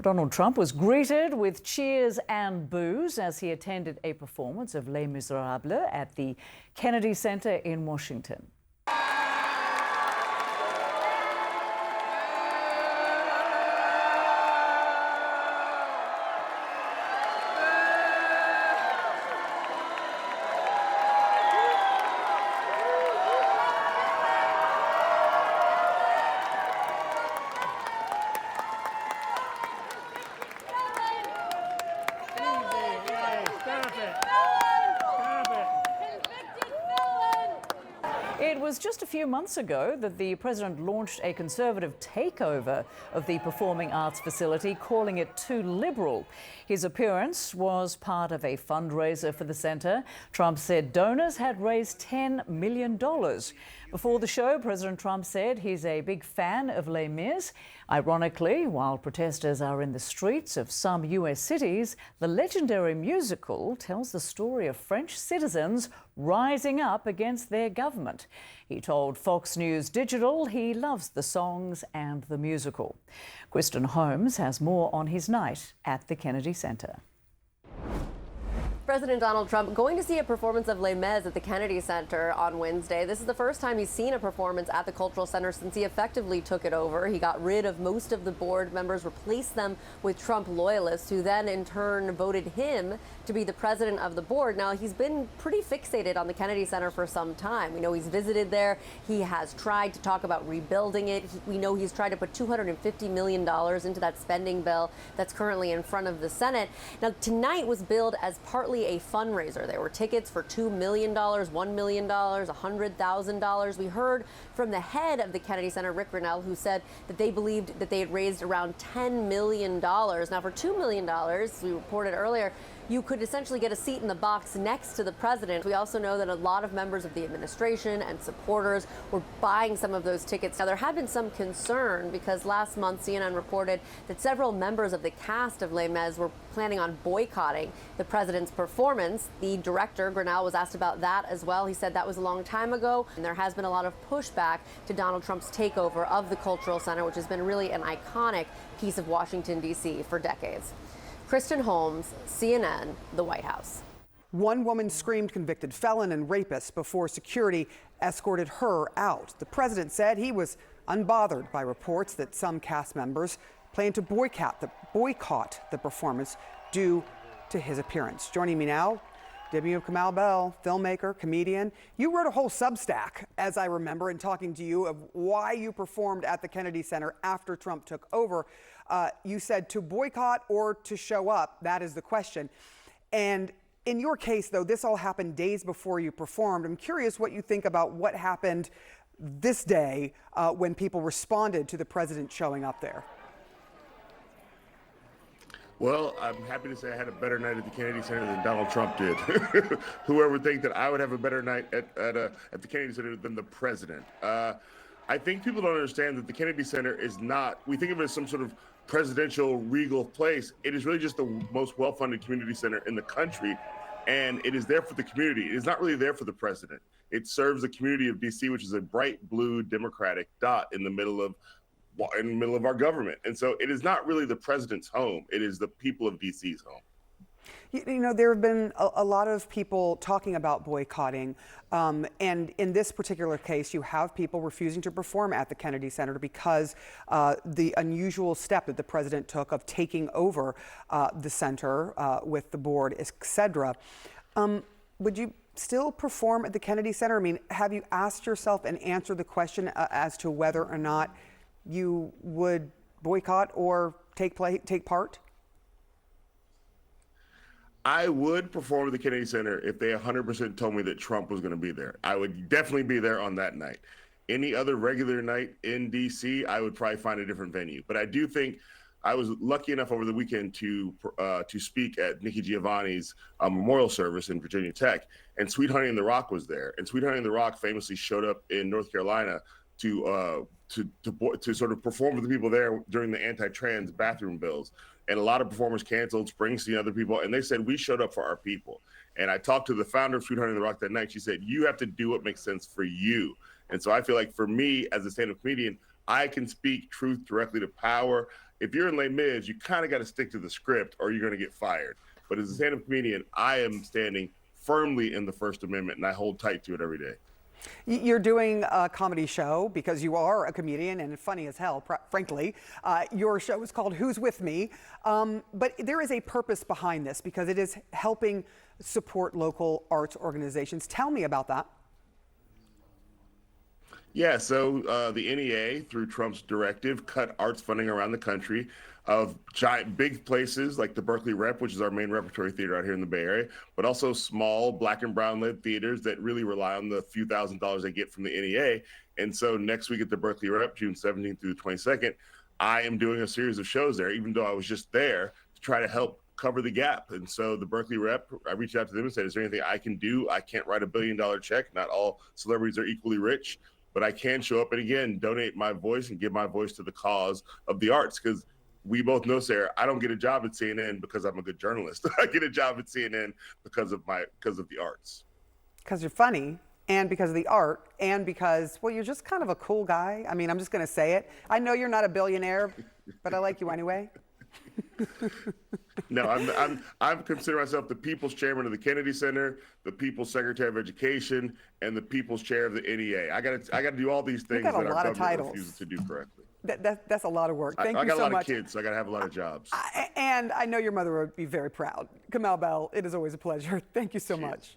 Donald Trump was greeted with cheers and boos as he attended a performance of Les Miserables at the Kennedy Center in Washington. It was just a few months ago that the president launched a conservative takeover of the performing arts facility, calling it too liberal. His appearance was part of a fundraiser for the center. Trump said donors had raised $10 million. Before the show, President Trump said he's a big fan of Les Mis. Ironically, while protesters are in the streets of some US cities, the legendary musical tells the story of French citizens rising up against their government. He told Fox News Digital he loves the songs and the musical. Kristen Holmes has more on his night at the Kennedy Center. President Donald Trump going to see a performance of Les Mis at the Kennedy Center on Wednesday. This is the first time he's seen a performance at the Cultural Center since he effectively took it over. He got rid of most of the board members, replaced them with Trump loyalists, who then in turn voted him to be the president of the board. Now, he's been pretty fixated on the Kennedy Center for some time. We know he's visited there. He has tried to talk about rebuilding it. We know he's tried to put $250 million into that spending bill that's currently in front of the Senate. Now, tonight was billed as partly a fundraiser. There were tickets for $2 million, $1 million, $100,000. We heard from the head of the Kennedy Center, Rick Grenell, who said that they believed that they had raised around $10 million. Now, for $2 million, we reported earlier, you could essentially get a seat in the box next to the president. We also know that a lot of members of the administration and supporters were buying some of those tickets. Now, there had been some concern because last month CNN reported that several members of the cast of Les Mis were planning on boycotting the president's performance. The director, Grenell, was asked about that as well. He said that was a long time ago, and there has been a lot of pushback to Donald Trump's takeover of the Cultural Center, which has been really an iconic piece of Washington, D.C. for decades. Kristen Holmes, CNN, the White House. One woman screamed convicted felon and rapist before security escorted her out. The president said he was unbothered by reports that some cast members plan to boycott the performance due to his appearance. Joining me now, Debbie Kamau Bell, filmmaker, comedian. You wrote a whole Substack, as I remember, in talking to you of why you performed at the Kennedy Center after Trump took over. You said to boycott or to show up, that is the question. And in your case, though, this all happened days before you performed. I'm curious what you think about what happened this day when people responded to the president showing up there. Well, I'm happy to say I had a better night at the Kennedy Center than Donald Trump did. Whoever would think that I would have a better night at the Kennedy Center than the president. I think people don't understand that the Kennedy Center is not, we think of it as some sort of presidential regal place. It is really just the most well-funded community center in the country, and it is there for the community. It is not really there for the president. It serves the community of DC, which is a bright blue Democratic dot in the middle of our government. And so it is not really the president's home. It is the people of DC's home. You know, there have been a lot of people talking about boycotting. And in this particular case, you have people refusing to perform at the Kennedy Center because the unusual step that the president took of taking over the center with the board, et cetera. Would you still perform at the Kennedy Center? I mean, have you asked yourself and answered the question as to whether or not you would boycott or take part? I would perform at the Kennedy Center if they 100% told me that Trump was going to be there. I would definitely be there on that night. Any other regular night in D.C., I would probably find a different venue. But I do think I was lucky enough over the weekend to speak at Nikki Giovanni's memorial service in Virginia Tech, and Sweet Honey in the Rock was there. And Sweet Honey in the Rock famously showed up in North Carolina to sort of perform for the people there during the anti-trans bathroom bills. And a lot of performers canceled, Springsteen, other people, and they said, we showed up for our people. And I talked to the founder of Sweet Honey in the Rock that night. She said, you have to do what makes sense for you. And so I feel like for me, as a stand-up comedian, I can speak truth directly to power. if you're in Les Mis, you kind of got to stick to the script or you're going to get fired. But as a stand-up comedian, I am standing firmly in the First Amendment, and I hold tight to it every day. You're doing a comedy show because you are a comedian and funny as hell, frankly. Your show is called Who's With Me? But there is a purpose behind this because it is helping support local arts organizations. Tell me about that. Yeah, so the NEA, through Trump's directive, cut arts funding around the country of giant, big places like the Berkeley Rep, which is our main repertory theater out here in the Bay Area, but also small Black and brown led theaters that really rely on the few $1,000s they get from the NEA. And so next week at the Berkeley Rep, June 17th through the 22nd, I am doing a series of shows there, even though I was just there to try to help cover the gap. And so the Berkeley Rep, I reached out to them and said, is there anything I can do? I can't write $1 billion check. Not all celebrities are equally rich, but I can show up and again, donate my voice and give my voice to the cause of the arts. Because we both know, Sarah, I don't get a job at CNN because I'm a good journalist. I get a job at CNN because of the arts. Because you're funny, and because of the art, and because, well, you're just kind of a cool guy. I mean, I'm just going to say it. I know you're not a billionaire, but I like you anyway. No, I'm considering myself the People's Chairman of the Kennedy Center, the People's Secretary of Education, and the People's Chair of the NEA. I got to do all these things that our government refuses to do correctly. That's a lot of work. Thank you so much. I got a lot of kids, so I got to have a lot of jobs. And I know your mother would be very proud. Kamau Bell, it is always a pleasure. Thank you so much.